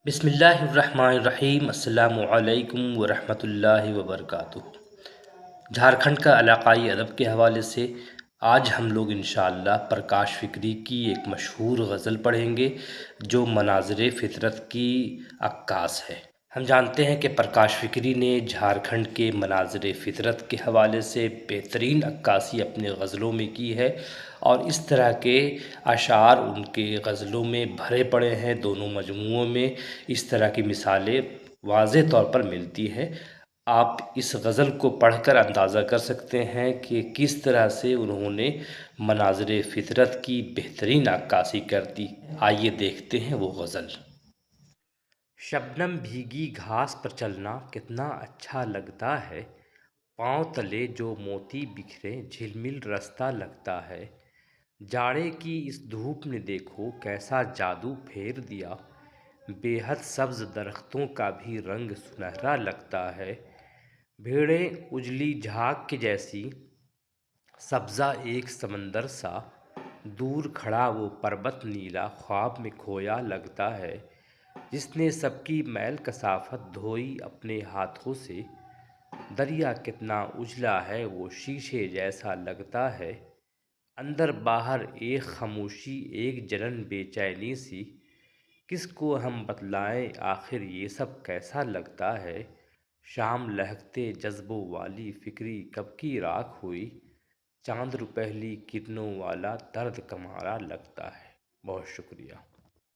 بسم اللہ الرحمن الرحیم۔ السلام علیکم ورحمۃ اللہ وبرکاتہ۔ جھارکھنڈ کا علاقائی ادب کے حوالے سے آج ہم لوگ انشاءاللہ پرکاش فکری کی ایک مشہور غزل پڑھیں گے جو مناظر فطرت کی عکاس ہے۔ ہم جانتے ہیں کہ پرکاش فکری نے جھارکھنڈ کے مناظر فطرت کے حوالے سے بہترین عکاسی اپنے غزلوں میں کی ہے، اور اس طرح کے اشعار ان کے غزلوں میں بھرے پڑے ہیں۔ دونوں مجموعوں میں اس طرح کی مثالیں واضح طور پر ملتی ہیں۔ آپ اس غزل کو پڑھ کر اندازہ کر سکتے ہیں کہ کس طرح سے انہوں نے مناظر فطرت کی بہترین عکاسی کر دی۔ آئیے دیکھتے ہیں وہ غزل۔ شبنم بھیگی گھاس پر چلنا کتنا اچھا لگتا ہے، پاؤں تلے جو موتی بکھرے جھلمل رستا لگتا ہے۔ جاڑے کی اس دھوپ نے دیکھو کیسا جادو پھیر دیا، بے حد سبز درختوں کا بھی رنگ سنہرا لگتا ہے۔ بھیڑیں اجلی جھاگ کے جیسی، سبزہ ایک سمندر سا، دور کھڑا وہ پربت نیلا خواب میں کھویا لگتا ہے۔ جس نے سب کی میل کثافت دھوئی اپنے ہاتھوں سے، دریا کتنا اجلا ہے وہ شیشے جیسا لگتا ہے۔ اندر باہر ایک خاموشی، ایک جلن بے چینی سی، کس کو ہم بتلائیں آخر یہ سب کیسا لگتا ہے۔ شام لہکتے جذبوں والی فکری کب کی راکھ ہوئی، چاند روپہلی کرنوں والا درد کمہارا لگتا ہے۔ بہت شکریہ۔